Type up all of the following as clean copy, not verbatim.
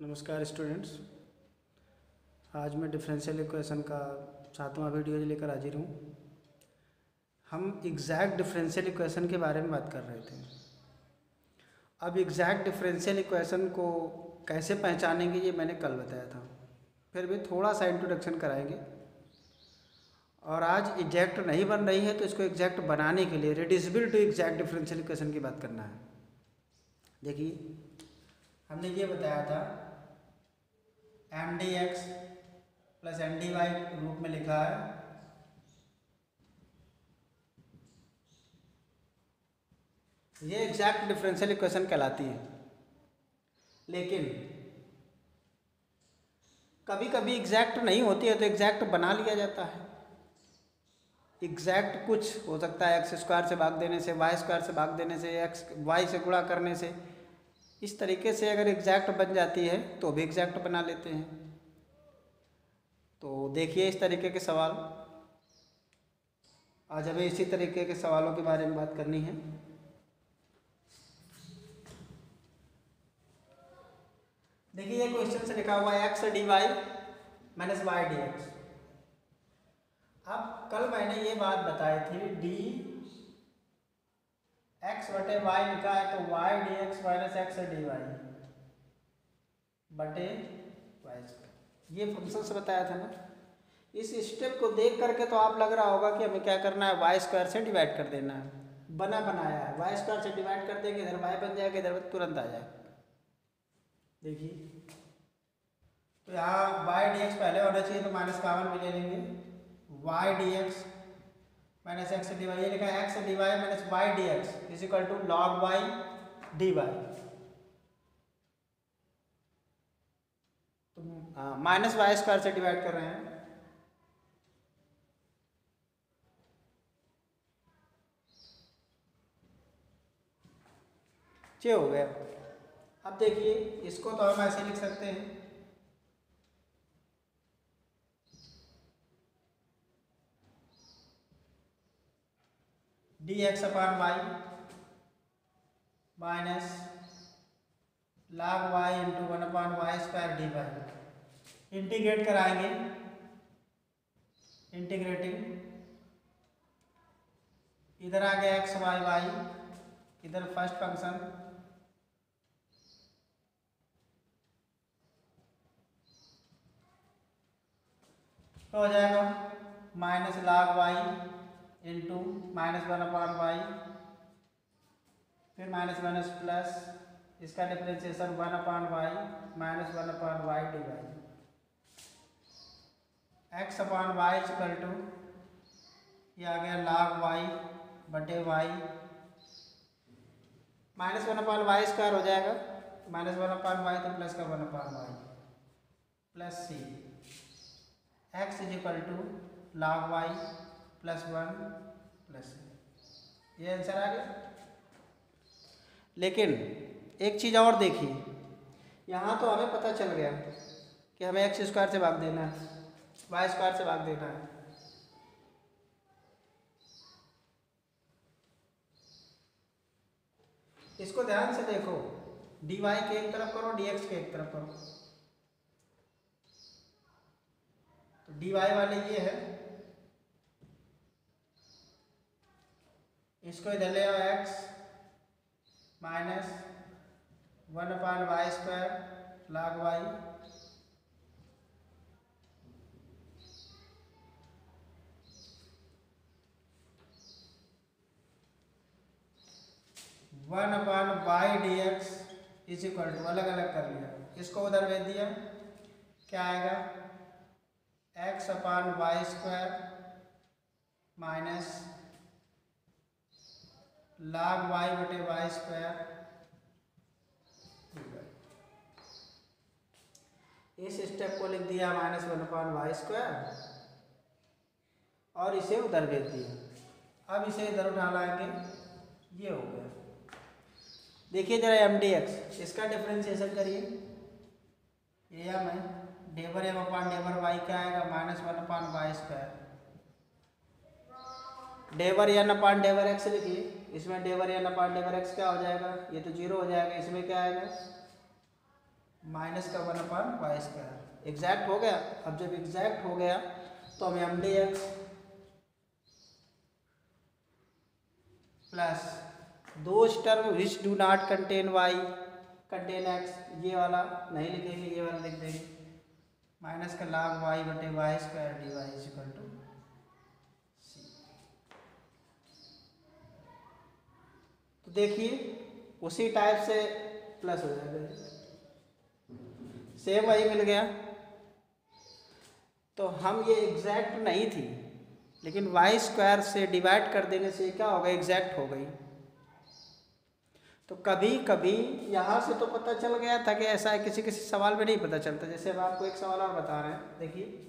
नमस्कार स्टूडेंट्स। आज मैं डिफरेंशियल इक्वेशन का 7वां वीडियो लेकर हाजिर हूँ। हम एग्जैक्ट डिफरेंशियल इक्वेशन के बारे में बात कर रहे थे। अब एग्जैक्ट डिफरेंशियल इक्वेशन को कैसे पहचानेंगे ये मैंने कल बताया था, फिर भी थोड़ा सा इंट्रोडक्शन कराएंगे। और आज एग्जैक्ट नहीं बन रही है तो इसको एग्जैक्ट बनाने के लिए reducible to exact differential equation की बात करना है। देखिए, हमने ये बताया था M D X plus N D Y रूप में लिखा है। ये एग्जैक्ट डिफरेंशियल इक्वेशन कहलाती है, लेकिन कभी कभी एग्जैक्ट नहीं होती है तो एग्जैक्ट बना लिया जाता है। एग्जैक्ट कुछ हो सकता है एक्स स्क्वायर से भाग देने से, वाई स्क्वायर से भाग देने से, एक्स वाई से गुणा करने से। इस तरीके से अगर एग्जैक्ट बन जाती है तो भी एग्जैक्ट बना लेते हैं। तो देखिए इस तरीके के सवाल, आज हमें इसी तरीके के सवालों के बारे में बात करनी है। देखिए ये क्वेश्चन से लिखा हुआ है X D Y minus Y D X. अब कल मैंने ये बात बताई थी डी एक्स बटे वाई लिखा है तो Y D x minus X D Y बटे वाई स्क्वायर, ये फंक्शन से बताया था ना। इस स्टेप को देख करके तो आप लग रहा होगा कि हमें क्या करना है, वाई स्क्वायर से डिवाइड कर देना है। बनाया है, वाई स्क्वायर से डिवाइड कर देंगे, इधर वाई बन जाएगा, इधर तुरंत आ जाएगा। देखिए तो यहाँ वाई डी एक्स पहले होना चाहिए तो माइनस कॉमन भी ले लेंगे। Y D x minus X D Y, ये लिखा है X D Y minus Y D X is equal to log Y D Y. तो माइनस वाई स्क्वायर से डिवाइड कर रहे हैं। ये हो गया। अब देखिए इसको तो हम ऐसे लिख सकते हैं, d x upon y minus log y into 1 Y square d y. Integrate कराएंगे, इंटीग्रेटिंग इधर आ गया एक्स वाई वाई, इधर फर्स्ट फंक्शन तो हो जाएगा minus log y into minus 1 y, फिर माइनस माइनस प्लस, इसका differentiation 1 y minus 1 y D y. X upon y equal to ये आ गया लॉग वाई बटे वाई, माइनस 1 वाई स्क्वायर हो जाएगा, माइनस 1 वाई तो प्लस का 1 y plus c. X is equal to log y plus 1 plus c, ये answer आ गया। लेकिन एक चीज़ और देखिए, यहाँ तो हमें पता चल गया कि हमें एक्स स्क्वायर से भाग देना है, वाई स्क्वायर से भाग देना है। इसको ध्यान से देखो, डी वाई के एक तरफ करो, डी एक्स के एक तरफ करो। तो डी वाई वाले ये है, इसको इधर ले आओ X minus 1 Y square log Y, one upon Y D X is equal to, अलग अलग कर लिया, इसको उधर भेज दिया, क्या आएगा x upon y square minus log y बटे वाई स्क्वायर। इस स्टेप को लिख दिया माइनस 1 वाई स्क्वायर और इसे उधर भेज दिया। अब इसे इधर उठा लाएंगे, ये हो गया। देखिए जरा एम डी एक्स, इसका डिफरेंशिएशन करिए। ये एम है, डेवर एम अपान डेवर वाई क्या आएगा माइनस 1 वाई स्क्वायर, डेवर एन अपान डेवर एक्स लिखिए, इसमें डेवर एन अपान डेवर एक्स क्या हो जाएगा, ये तो 0 हो जाएगा, इसमें क्या आएगा माइनस का 1/y²। एग्जैक्ट हो गया। अब जब एग्जैक्ट हो गया तो हम M D X plus those term which do not contain Y contain X, ये वाला नहीं लिखेंगे, ये वाला लिख देंगे। माइनस का log y बटे y² dy इक्वल टू सी। तो देखिए उसी टाइप से प्लस हो जाएगा, सेम वही मिल गया। तो हम ये एग्जैक्ट नहीं थी, लेकिन y² से डिवाइड कर देने से क्या होगा, एग्जैक्ट हो गई। तो कभी कभी यहाँ से तो पता चल गया था कि ऐसा है, किसी किसी सवाल में नहीं पता चलता। जैसे अब आपको एक सवाल और बता रहे हैं, देखिए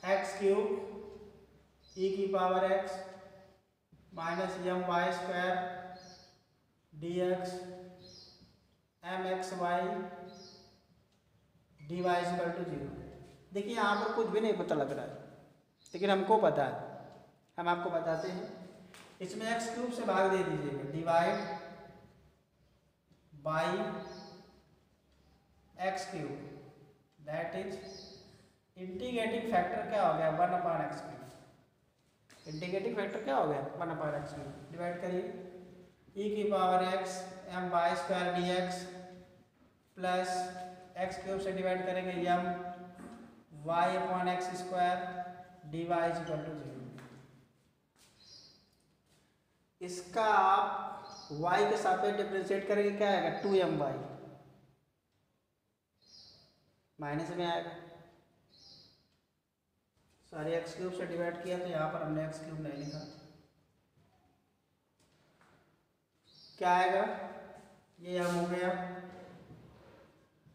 x³ e⁻x minus my² dx mxy dy equal to 0। देखिए यहाँ पर कुछ भी नहीं पता लग रहा है, लेकिन हमको पता है, हम आपको बताते हैं। इसमें x³ से भाग दे दीजिएगा, divide by x³, that is integrating factor क्या हो गया, 1/x³। इंटीग्रेटिंग फैक्टर क्या हो गया, 1/x³। डिवाइड करिए e⁻x my² dx plus x³ से डिवाइड करेंगे y/x² dy इक्वल टू 0। इसका आप y के सापेक्ष डिफरेंशिएट करेंगे, क्या आएगा, 2my, माइनस में आएगा। सारे x³ से डिवाइड किया तो यहाँ पर हमने x³ नहीं लिखा, क्या आएगा, ये हम हो गया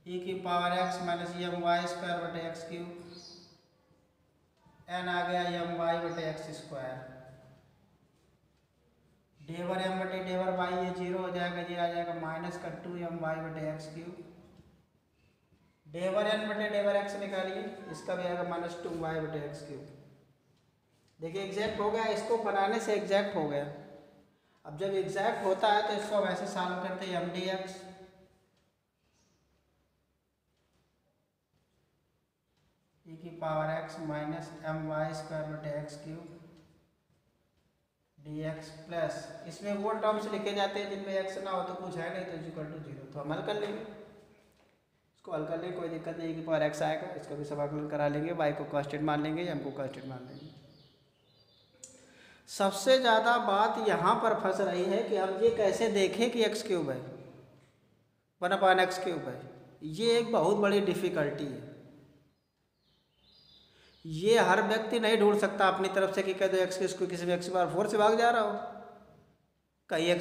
e⁻x माइनस my² बटे x³ n आ गया my बटे x²। डेवर m बटे डेवर y ये 0 हो जाएगा, ये आ जाएगा माइनस का 2my बटे x³। डेवर n बटे डेवर x निकालिए, इसका भी आएगा माइनस 2y बटे x³। देखिए एग्जैक्ट हो गया, इसको बनाने से एग्जैक्ट हो गया। अब जब एग्जैक्ट होता है तो इसको हम ऐसे सॉल्व करते हैं, M D x e⁻x minus my² बटे x³ dx प्लस, इसमें वो टर्म्स लिखे जाते हैं जिनमें x ना हो तो कुछ है नहीं, तो इक्वल टू 0। तो हम हल कर लेंगे, इसको हल कर लेंगे, कोई दिक्कत नहीं। e⁻x आएगा, इसका भी समाकलन करा लेंगे, y को कांस्टेंट मान लेंगे, m को कांस्टेंट मान लेंगे। सबसे ज़्यादा बात यहाँ पर फंस रही है कि हम ये कैसे देखें कि x³ है, 1/x³ है। ये एक बहुत बड़ी डिफ़िकल्टी है। ये हर व्यक्ति नहीं ढूंढ सकता अपनी तरफ से कि कह दो x³ को किसी भी x⁴ से भाग जा रहा हो, कहीं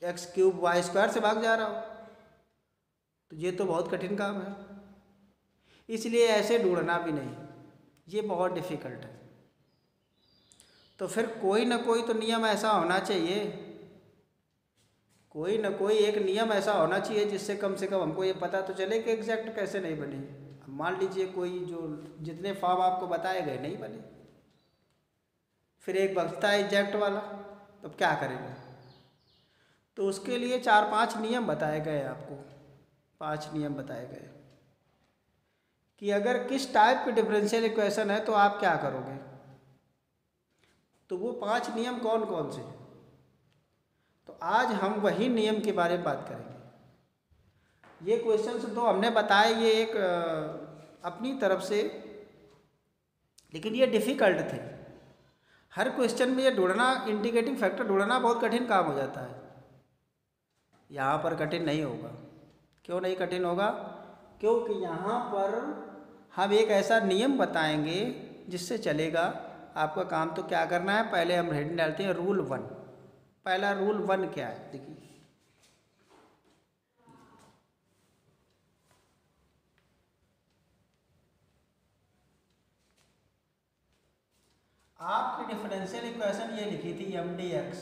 x³ y² से भाग जा रहा हो, तो ये तो बहुत कठिन काम है। इसलिए ऐसे ढूंढना भी नहीं, ये बहुत डिफ़िकल्ट है। तो फिर कोई ना कोई तो नियम ऐसा होना चाहिए, कोई ना कोई एक नियम ऐसा होना चाहिए जिससे कम से कम हमको ये पता तो चले कि एग्जैक्ट कैसे नहीं बने। मान लीजिए कोई जो जितने फॉर्म आपको बताए गए नहीं बने, फिर एक बचता है एग्जैक्ट वाला, तो क्या करेंगे। तो उसके लिए 4-5 नियम बताए गए आपको, 5 नियम बताए गए कि अगर किस टाइप की डिफरेंशियल इक्वेशन है तो आप क्या करोगे। तो वो 5 नियम कौन कौन से, तो आज हम वही नियम के बारे में बात करेंगे। ये क्वेश्चंस तो हमने बताए, ये एक अपनी तरफ से, लेकिन ये डिफ़िकल्ट थे। हर क्वेश्चन में ये ढूंढना, इंटीग्रेटिंग फैक्टर ढूंढना बहुत कठिन काम हो जाता है। यहाँ पर कठिन नहीं होगा। क्यों नहीं कठिन होगा, क्योंकि यहाँ पर हम एक ऐसा नियम बताएंगे जिससे चलेगा। आपका काम तो क्या करना है, पहले हम हेडिंग डालते हैं रूल 1। पहला रूल 1 क्या है, देखिए आपकी डिफरेंशियल इक्वेशन ये लिखी थी M D X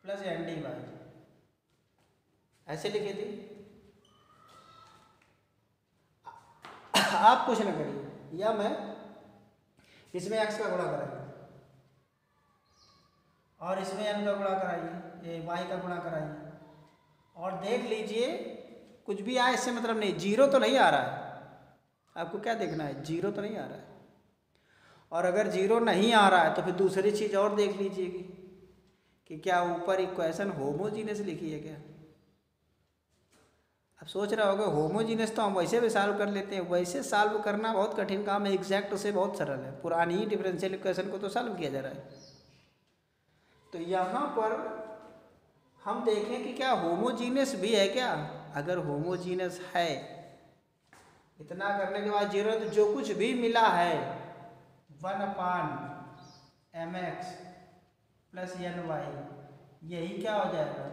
plus N D Y, ऐसे लिखी थी। आप कुछ ना करिए, या मैं इसमें x का गुणा कराइए और इसमें n का गुणा कराइए, ये y का गुणा कराइए और देख लीजिए कुछ भी आए इससे मतलब नहीं, जीरो तो नहीं आ रहा है। आपको क्या देखना है, जीरो तो नहीं आ रहा है। और अगर जीरो नहीं आ रहा है तो फिर दूसरी चीज़ और देख लीजिएगी कि क्या ऊपर इक्वेशन होमोजीनियस लिखी है क्या। अब सोच रहे होगे होमोजीनियस तो हम वैसे भी सॉल्व कर लेते हैं, वैसे सॉल्व करना बहुत कठिन काम है, एग्जैक्ट उसे बहुत सरल है। पुरानी ही डिफरेंशियल इक्वेशन को तो सॉल्व किया जा रहा है। तो यहाँ पर हम देखें कि क्या होमोजीनियस भी है क्या। अगर होमोजीनियस है, इतना करने के बाद जीरो, तो जो कुछ भी मिला है 1/mx प्लस ny, यही क्या हो जाएगा,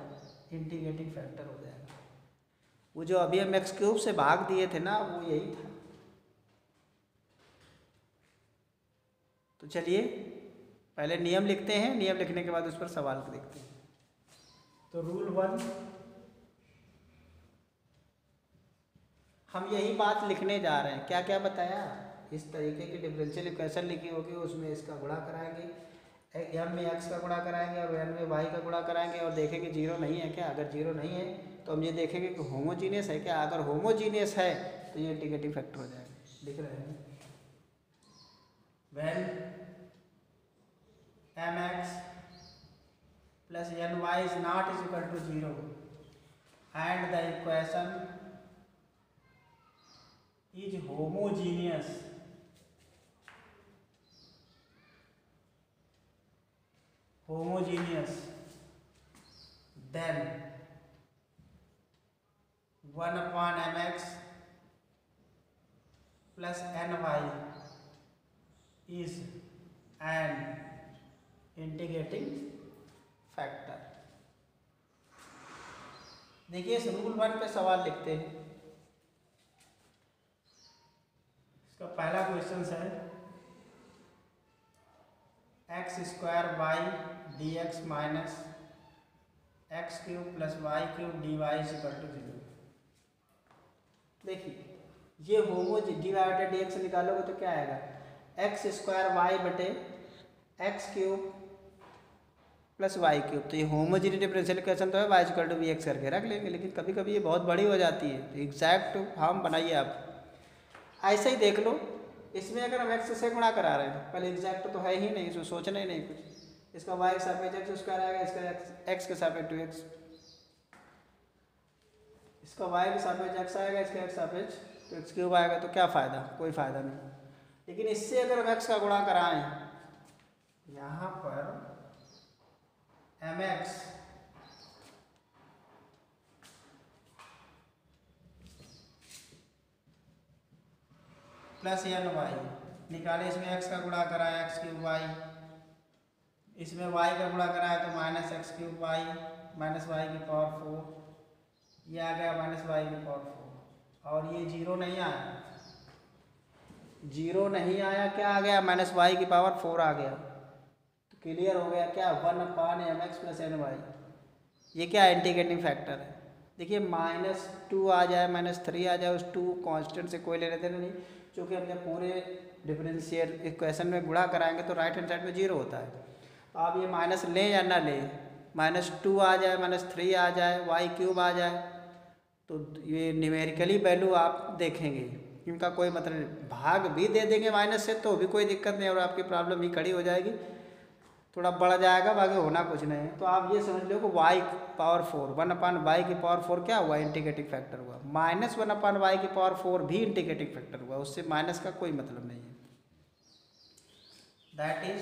इंटीग्रेटिंग फैक्टर हो जाएगा। वो जो अभी हम एक्स क्यूब से भाग दिए थे ना, वो यही था। तो चलिए पहले नियम लिखते हैं, नियम लिखने के बाद उस पर सवाल को देखते हैं। तो रूल 1, हम यही बात लिखने जा रहे हैं। क्या क्या बताया, इस तरीके की डिफरेंशियल इक्वेशन लिखी होगी, उसमें इसका गुणा कराएंगे, m में x का गुणा कराएंगे और n में y का गुणा कराएंगे और देखेंगे जीरो नहीं है क्या। अगर जीरो नहीं है तो हम ये देखेंगे कि होमोजीनियस है क्या। अगर होमोजीनियस है तो ये इंटीग्रेटिंग फैक्टर हो जाएगा। लिख रहे हैं, when mx plus ny is not is equal to 0 and the equation is homogeneous, then 1/mx plus ny is an integrating factor. देखिए इस रूल 1 पे सवाल लिखते हैं। इसका पहला क्वेश्चन है x² y dx minus x³ plus y³ dy equal to 0। देखिए ये डिवाइडेड dx निकालोगे तो क्या आएगा, x² y बटे x³ प्लस y³। तो ये होमोजीनियस डिफरेंशियल इक्वेशन तो है, y इक्वल टू bx करके रख लेंगे। लेकिन कभी कभी ये बहुत बड़ी हो जाती है, तो एग्जैक्ट फॉर्म बनाइए आप। ऐसे ही देख लो, इसमें अगर हम x से गुणा करा रहे हैं, पहले एग्जैक्ट तो है ही नहीं, इसको सोचना ही नहीं कुछ। इसका y के सापेक्ष x² आएगा, इसका x के सापेक्ष 2x, इसका y के सापेक्ष x आएगा, इसका x सापेक्ष 2x³ आएगा। तो क्या फ़ायदा, कोई फ़ायदा नहीं। लेकिन इससे अगर हम x का गुणा कराएं, यहाँ पर mx प्लस ny निकाले, इसमें x का गुणा कराया x³ y, इसमें y का गुणा कराया तो minus x³ y minus y की पावर 4, ये आ गया माइनस y की पावर 4। और ये जीरो नहीं आया, जीरो नहीं आया, क्या आ गया, माइनस y की पावर 4 आ गया। तो क्लियर हो गया क्या, 1/mx प्लस ny, ये क्या इंटीग्रेटिंग फैक्टर है। देखिए -2 आ जाए, -3 आ जाए, उस 2 कांस्टेंट से कोई लेने देना नहीं, क्योंकि हम जब पूरे डिफरेंशियल इक्वेशन में गुणा कराएंगे तो राइट हैंड साइड में जीरो होता है। तो आप ये माइनस लें या ना लें, -2 आ जाए, -3 आ जाए, y³ आ जाए, तो ये न्यूमेरिकली वैल्यू आप देखेंगे, इनका कोई मतलब नहीं। भाग भी दे देंगे माइनस से तो भी कोई दिक्कत नहीं, और आपकी प्रॉब्लम ही खड़ी हो जाएगी, थोड़ा बढ़ जाएगा, बाकी होना कुछ नहीं है। तो आप ये समझ लो कि y पावर 4 1/y की पावर 4 क्या हुआ, इंटीग्रेटिंग फैक्टर हुआ। -1/y की पावर 4 भी इंटीग्रेटिंग फैक्टर हुआ, उससे माइनस का कोई मतलब नहीं है। दैट इज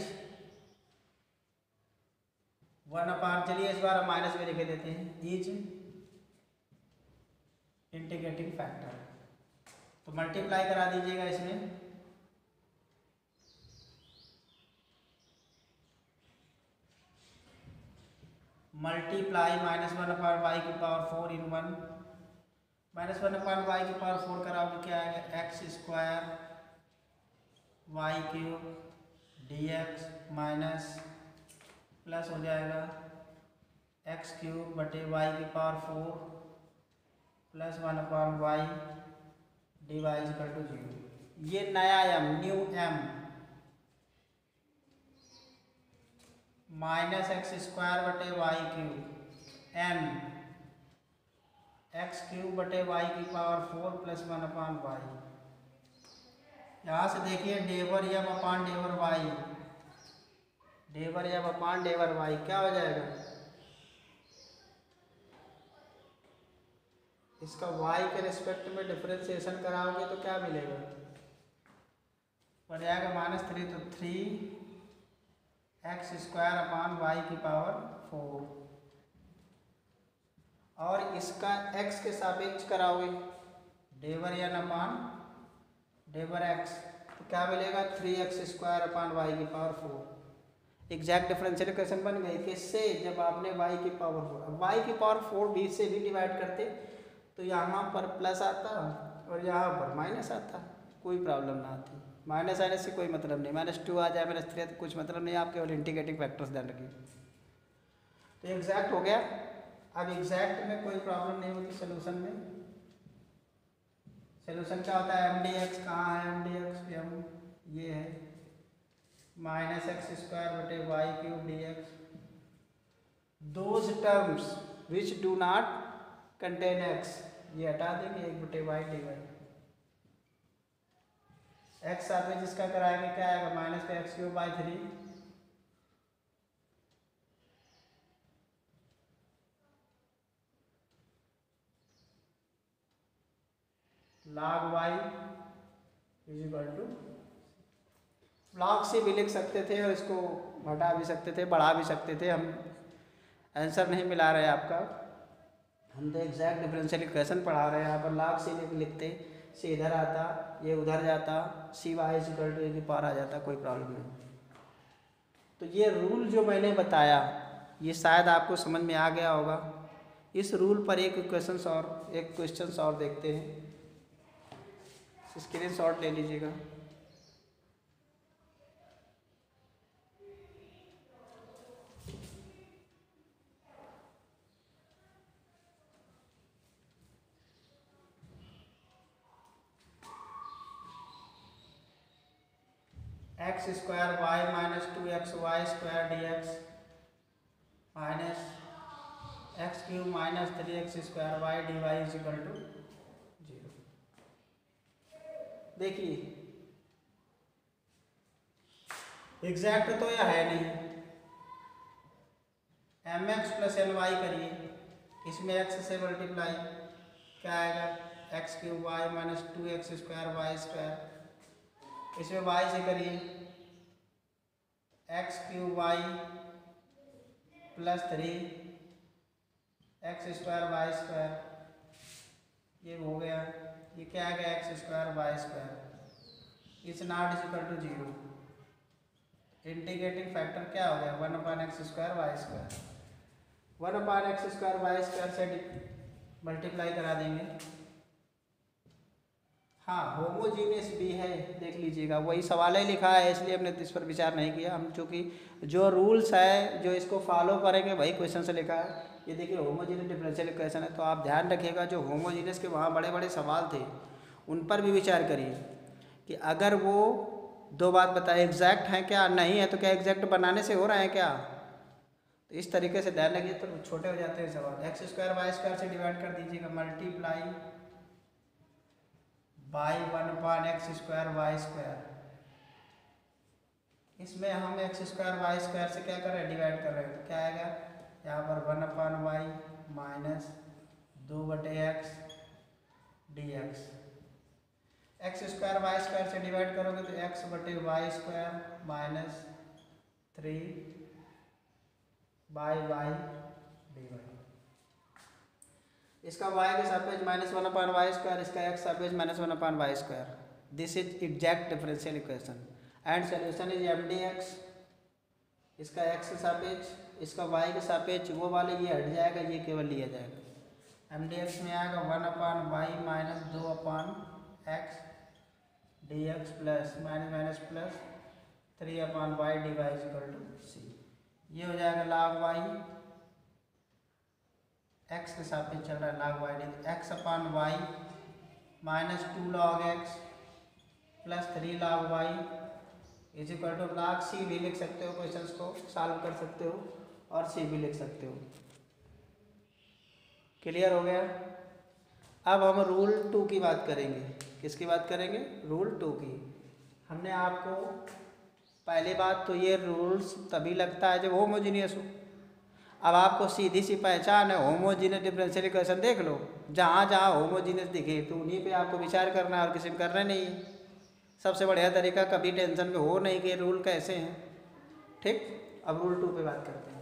1/, चलिए इस बार हम माइनस में लिख देते हैं, इज इंटीग्रेटिंग फैक्टर। तो मल्टीप्लाई करा दीजिएगा इसमें, मल्टीप्लाई -1/y की पावर 4 इन 1, -1/y की पावर 4 कराओगे क्या आएगा, x² y³ dx minus plus हो जाएगा x³ बटे y की power 4 plus 1/y dy equal to 0। ये नया m new m minus x square बटे y cube n x cube बटे वाई की पावर 4 प्लस 1/y। यहाँ से देखिए डेवर यम अपान डेवर वाई, डेवर यम अपान डेवर वाई क्या हो जाएगा, इसका y के रिस्पेक्ट में डिफरेंशिएशन कराओगे तो क्या मिलेगा, बढ़ जाएगा -3, तो 3x स्क्वायर अपान वाई की पावर 4, और इसका x के सापेक्ष कराओगे डेवर एन अपान डेवर x, तो क्या मिलेगा 3x स्क्वायर अपान वाई की पावर 4। एग्जैक्ट डिफरेंशियल इक्वेशन बन गई किससे, जब आपने y की पावर 4, अब y की पावर 4 20 से भी डिवाइड करते तो यहाँ पर प्लस आता और यहाँ पर माइनस आता, कोई प्रॉब्लम ना आती। माइनस आने से कोई मतलब नहीं, -2 आ जाए -3 तो कुछ मतलब नहीं, आप केवल इंटीग्रेटिंग फैक्टर्स ध्यान रखिए। तो एग्जैक्ट हो गया। अब एग्जैक्ट में कोई प्रॉब्लम नहीं होती सोल्यूशन में। सोल्यूशन क्या होता है, mdx कहाँ है, mdx m ये है -x स्क्वायर बटे y cube dx, those terms which do not contain x, ये हटा देंगे 1/y dy, x साथ में जिसका कराएंगे क्या आएगा -x³ 3, log y is equal to, log से भी लिख सकते थे और इसको घटा भी सकते थे, बढ़ा भी सकते थे। हम आंसर नहीं मिला रहे आपका, हम तो एग्जैक्ट डिफरेंशियल इक्वेशन पढ़ा रहे हैं। यहाँ पर लॉग से लिखते से इधर आता, ये उधर जाता, सी वाई इज इक्वल टू ए की पावर आ जाता, कोई प्रॉब्लम नहीं। तो ये रूल जो मैंने बताया ये शायद आपको समझ में आ गया होगा। इस रूल पर एक क्वेश्चन और देखते हैं, स्क्रीनशॉट ले लीजिएगा। x square y -2xy square dx minus x cube -3x square y dy is equal to 0। देखिए एग्जैक्ट तो यह है नहीं, mx प्लस ny करिए, इसमें x से मल्टीप्लाई क्या आएगा x³ y -2x square y square, इसमें y से करिए x³ y plus 3x square y square, ये हो गया, ये क्या आ गया x square y square, is not is equal to 0। Integrating factor क्या हो गया 1/x square y square, 1/x square y square से मल्टीप्लाई करा देंगे। हाँ होमोजीनियस भी है, देख लीजिएगा, वही सवाल ही लिखा है इसलिए हमने इस पर विचार नहीं किया। हम चूँकि जो रूल्स है जो इसको फॉलो करेंगे वही क्वेश्चन से लिखा है। ये देखिए होमोजीनियस डिफरेंशियल इक्वेशन है, तो आप ध्यान रखिएगा जो होमोजीनियस के वहाँ बड़े बड़े सवाल थे उन पर भी विचार करिए कि अगर वो दो बात बताए एग्जैक्ट हैं क्या नहीं है, तो क्या एग्जैक्ट बनाने से हो रहा है क्या, तो इस तरीके से ध्यान रखिए तो छोटे हो जाते हैं सवाल। x स्क्वायर y स्क्वायर से डिवाइड कर दीजिएगा, multiply by 1/x square y square, इसमें हम x स्क्वायर y स्क्वायर से क्या कर रहे हैं डिवाइड कर रहे हैं, तो क्या आएगा यहाँ पर 1/y minus 2/x dx, x square y square से डिवाइड करोगे तो x/y square minus 3/y dy, इसका y के सापेक्ष -1/y स्क्वायर, इसका x सापेक्ष -1/y square. This is exact differential equation and solution is mdx, इसका x के सापेक्ष, इसका y के सापेक्ष, वो वाले ये हट जाएगा, ये केवल लिया जाएगा। mdx में आएगा 1/y minus 2/x dx plus minus plus 3/y dy is equal to c, ये हो जाएगा log y, x के सापेक्ष चल रहा है log y, x/y minus 2 log x plus 3 log y is equal to log c भी लिख सकते हो, क्वेश्चंस को सॉल्व कर सकते हो और c भी लिख सकते हो। क्लियर हो गया। अब हम रूल 2 की बात करेंगे। किसकी बात करेंगे? रूल 2 की। हमने आपको पहली बात तो ये रूल्स तभी लगता है जब होमोजीनियस हो। अब आपको सीधी सी पहचान है, होमोजीनियस डिफरेंशियल इक्वेशन देख लो, जहाँ जहाँ होमोजीनियस दिखे तो उन्हीं पे आपको विचार करना है और किसी में करना नहीं है। सबसे बढ़िया तरीका, कभी टेंशन में हो नहीं कि रूल कैसे हैं। ठीक, अब रूल 2 पे बात करते हैं।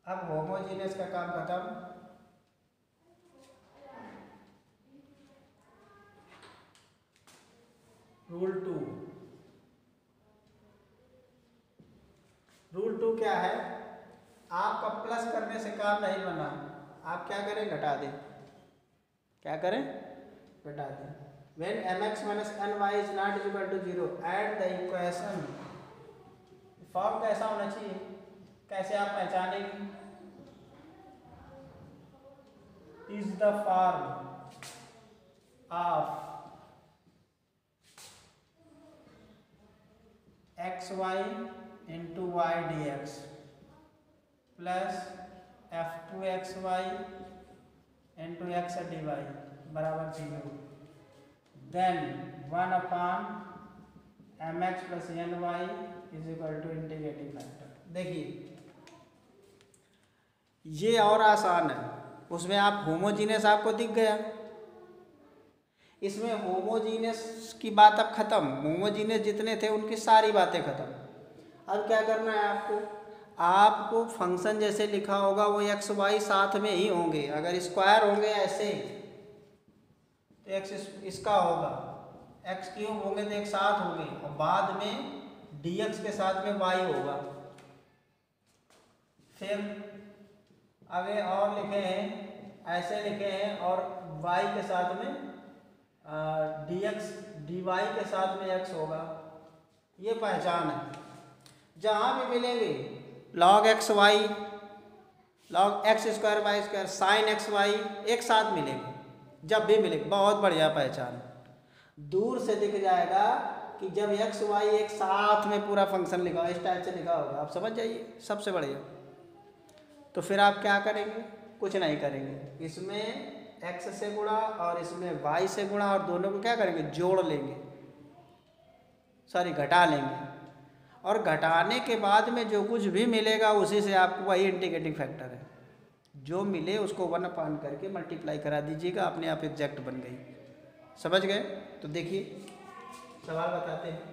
अब होमोजीनियस का काम खत्म। रूल 2। रूल 2 क्या है? आपका प्लस करने से काम नहीं बना, आप क्या करें? घटा दें। क्या करें? घटा दें। When mx minus ny is not equal to 0, add the equation। Form कैसा होना चाहिए? कैसे आप पहचानेंगे? Is the form of xy into y dx प्लस f2xy into x dy बराबर 0। Then 1 upon mx plus ny is equal to integrating factor. देखिए ये और आसान है, उसमें आप होमोजीनियस आपको दिख गया, इसमें होमोजीनियस की बात अब खत्म। होमोजीनियस जितने थे उनकी सारी बातें खत्म। अब क्या करना है आपको? आपको फंक्शन जैसे लिखा होगा वो एक्स वाई साथ में ही होंगे। अगर स्क्वायर होंगे ऐसे तो एक्स इसका होगा, एक्स क्यूब होंगे तो एक साथ होंगे, और बाद में डी एक्स के साथ में वाई होगा। फिर आगे और लिखे हैं, ऐसे लिखे हैं, और वाई के साथ में डी एक्स डी वाई के साथ में एक्स होगा। ये पहचान है। जहाँ भी मिलेंगे log x y, log x square y square, sine x y एक साथ मिलेंगे जब भी मिलेंगे। बहुत बढ़िया पहचान। दूर से दिख जाएगा कि जब एक्स वाई एक साथ में पूरा फंक्शन लिखा हो, इस टाइप से लिखा होगा, आप समझ जाइए, सबसे बढ़िया। तो फिर आप क्या करेंगे? कुछ नहीं करेंगे, इसमें x से गुणा और इसमें y से गुणा, और दोनों को क्या करेंगे? जोड़ लेंगे, सॉरी घटा लेंगे, और घटाने के बाद में जो कुछ भी मिलेगा उसी से आपको, वही इंटीग्रेटिंग फैक्टर है, जो मिले उसको 1 अपान करके मल्टीप्लाई करा दीजिएगा, अपने आप एग्जैक्ट बन गई। समझ गए? तो देखिए सवाल बताते हैं।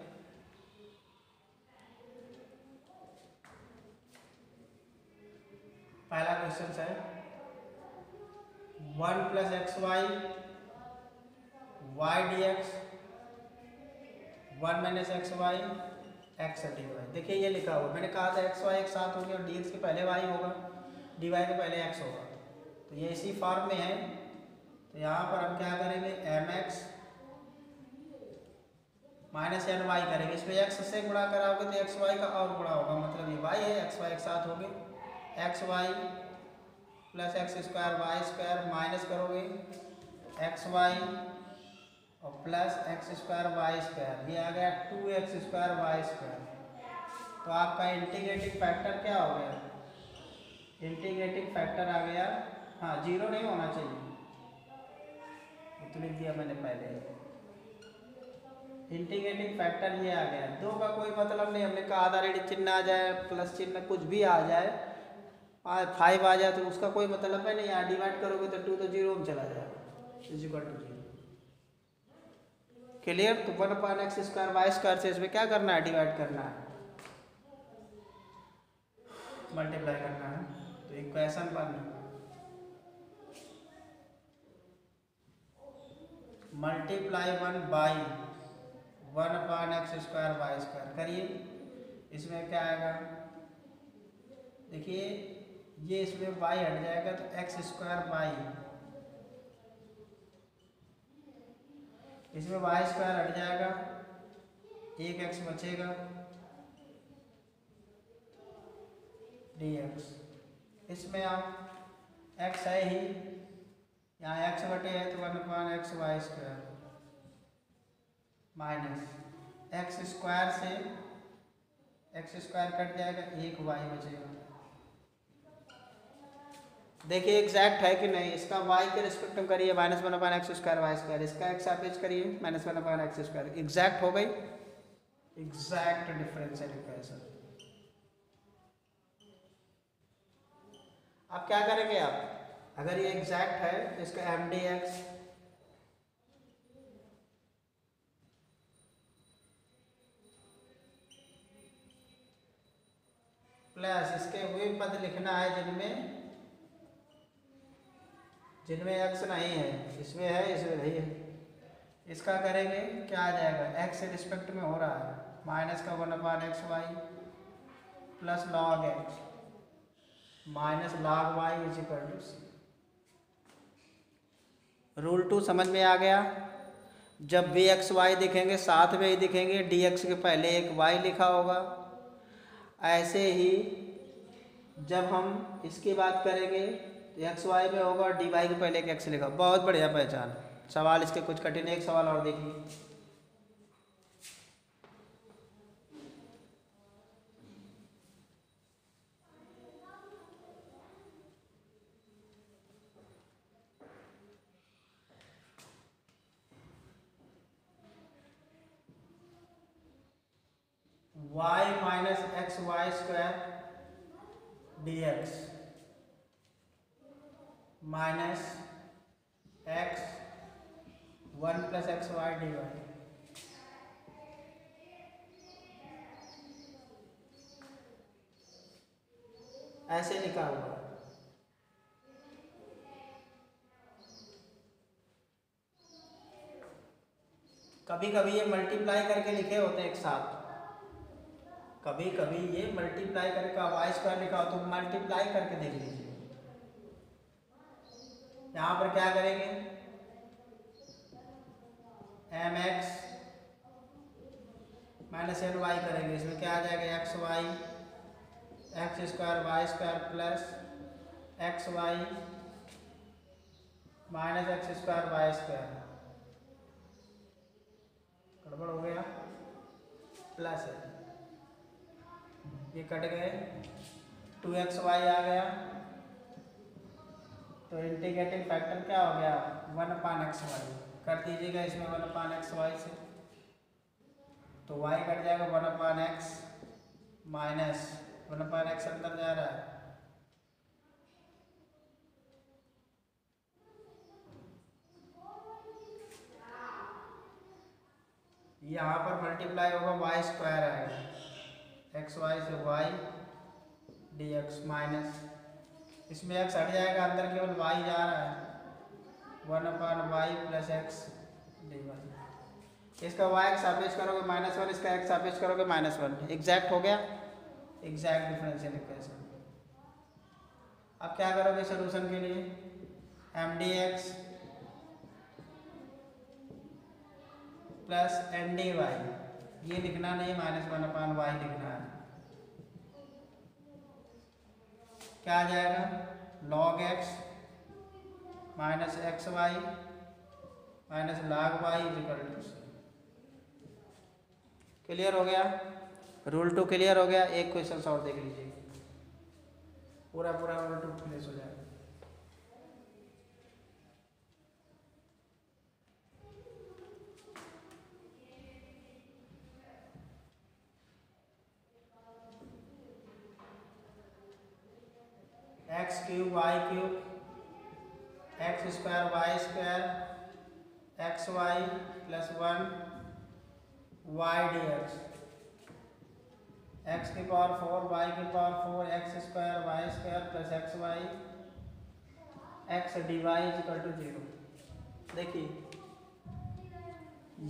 पहला क्वेश्चन है 1 plus x y y D x 1 minus x y x D y. देखिए ये लिखा हुआ, मैंने कहा था एक्स वाई एक साथ होंगे और डी एक्स के पहले वाई होगा, डी वाई के पहले एक्स होगा, तो ये इसी फॉर्म में है। तो यहाँ पर हम क्या करेंगे? M x minus n y करेंगे। इसमें एक्स से गुणा कराओगे तो एक्स वाई का और गुणा होगा, मतलब ये वाई है, एक्स वाई एक साथ होंगे, x y plus x square y square, minus करोगे एक्स वाई और plus x square y square, ये आ गया 2x स्क्वायर वाई स्क्वायर। तो आपका इंटीग्रेटिंग फैक्टर क्या हो गया? इंटीग्रेटिंग फैक्टर आ गया, हाँ 0 नहीं होना चाहिए, तो लिख दिया मैंने पहले। इंटीग्रेटिंग फैक्टर ये आ गया, 2 का कोई मतलब नहीं, हमने कहा आधा रेडी चिन्ह आ जाए, प्लस चिन्ह कुछ भी आ जाए, 5 आ जाए तो उसका कोई मतलब है नहीं। यहाँ डिवाइड करोगे तो 2 तो 0 में चला जाएगा, इज इक्वल टू 0। क्लियर? तो 1 upon x square y square से इसमें क्या करना है? डिवाइड करना है, मल्टीप्लाई करना है। तो equation 1 multiply 1 by 1 upon x square y square करिए। इसमें क्या आएगा? देखिए ये इसमें y हट जाएगा तो एक्स स्क्वायर वाई, इसमें वाई स्क्वायर हट जाएगा, एक एक्स बचेगा, dx। इसमें आप x है ही, यहाँ x बटे है तो 1/x/y² माइनस x स्क्वायर से x स्क्वायर कट जाएगा, 1y बचेगा। देखिए एग्जैक्ट है कि नहीं, इसका y के रिस्पेक्ट में करिए -1/x²y², इसका x सापेक्ष करिए -1/x², एग्जैक्ट हो गई, एग्जैक्ट डिफरेंशियल इक्वेशन। अब क्या करेंगे आप, अगर ये एग्जैक्ट है तो इसका mdx प्लस इसके वे पद लिखना है जिनमें x नहीं है, इसमें है इसमें नहीं है। इसका करेंगे क्या आ जाएगा, x के रिस्पेक्ट में हो रहा है, माइनस का 1/xy प्लस log x minus log y is equal to c। Rule 2 समझ में आ गया। जब भी x y दिखेंगे साथ में ही दिखेंगे, dx के पहले एक y लिखा होगा। ऐसे ही जब हम इसकी बात करेंगे तो एक्स वाई में होगा और डी वाई के पहले एक एक्स लिखा। बहुत बढ़िया पहचान। सवाल इसके कुछ कठिन, एक सवाल और देखिए। y minus x y square d x minus x 1 plus x y D Y. ऐसे लिखा हुआ है। कभी कभी ये मल्टीप्लाई करके लिखे होते हैं एक साथ, कभी कभी ये मल्टीप्लाई करके वाई स्क्वायर लिखा हो तो मल्टीप्लाई करके देख लीजिए। यहाँ पर क्या करेंगे, m x minus n y करेंगे। इसमें क्या आ जाएगा, x y x square y square plus x y minus x square y square. गड़बड़ हो गया, प्लस है, ये कट गए, 2xy आ गया तो इंटीग्रेटिंग फैक्टर क्या हो गया, 1/xy कर दीजिएगा इसमें 1/xy से, तो y कट जाएगा 1/x माइनस 1/x अंदर जा रहा है, यहाँ पर मल्टीप्लाई होगा y स्क्वायर आएगा, एक्स वाई से y dx माइनस इसमें x हट जाएगा, अंदर केवल y जा रहा है, 1/y प्लस एक्स dy। इसका y का सापेक्ष करोगे -1, इसका x सापेक्ष करोगे -1। एग्जैक्ट हो गया, एग्जैक्ट डिफरेंशियल इक्वेशन। अब क्या करोगे सोल्यूशन के लिए, mdx प्लस mdy, ये लिखना नहीं, -1/y लिखना है। क्या आ जाएगा, log x minus x y minus log y is equal to c। Clear हो गया, रूल 2 क्लियर हो गया। एक क्वेश्चन और देख लीजिए, पूरा रूल 2 फिनिश हो जाएगा। X cube y cube x square y square x y plus 1 y D x की पावर 4 वाई की power 4 x square y square plus x y x D y is equal to 0। देखिए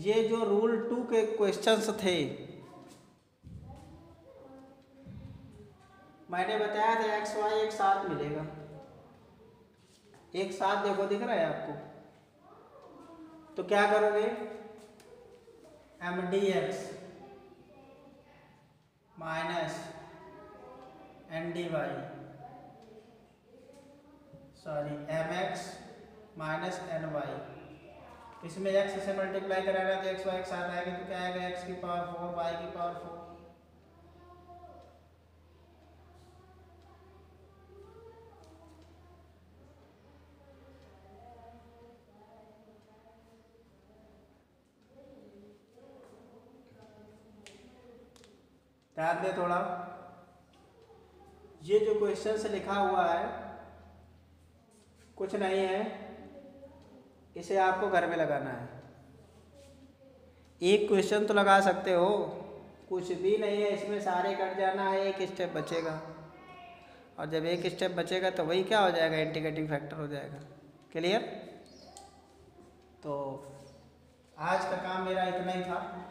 ये जो rule 2 के questions थे, मैंने बताया था एक्स वाई एक साथ मिलेगा, एक साथ देखो दिख रहा है आपको, तो क्या करोगे, m D x minus n D y sorry m x minus n y. इसमें एक्स से मल्टीप्लाई कराना तो एक्स वाई एक साथ आएगा तो क्या आएगा एक्स की पावर 4 वाई की पावर 4। ध्यान दे थोड़ा, ये जो क्वेश्चन से लिखा हुआ है कुछ नहीं है, इसे आपको घर में लगाना है। एक क्वेश्चन तो लगा सकते हो, कुछ भी नहीं है इसमें, सारे कट जाना है, एक स्टेप बचेगा और जब एक स्टेप बचेगा तो वही क्या हो जाएगा, इंटीग्रेटिंग फैक्टर हो जाएगा। क्लियर? तो आज का काम मेरा इतना ही था।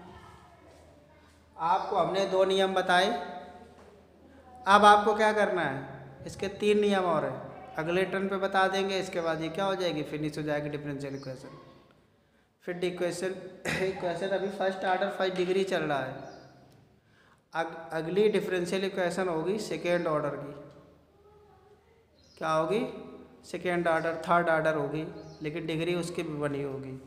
आपको हमने 2 नियम बताए, अब आपको क्या करना है, इसके 3 नियम और हैं, अगले टर्न पे बता देंगे। इसके बाद ये क्या हो जाएगी, फिनिश हो जाएगी डिफरेंशियल इक्वेशन। फिर इक्वेशन अभी फर्स्ट ऑर्डर फर्स्ट डिग्री चल रहा है, अगली डिफरेंशियल इक्वेशन होगी सेकेंड ऑर्डर की। क्या होगी? सेकेंड ऑर्डर, थर्ड ऑर्डर होगी, लेकिन डिग्री उसकी भी बनी होगी।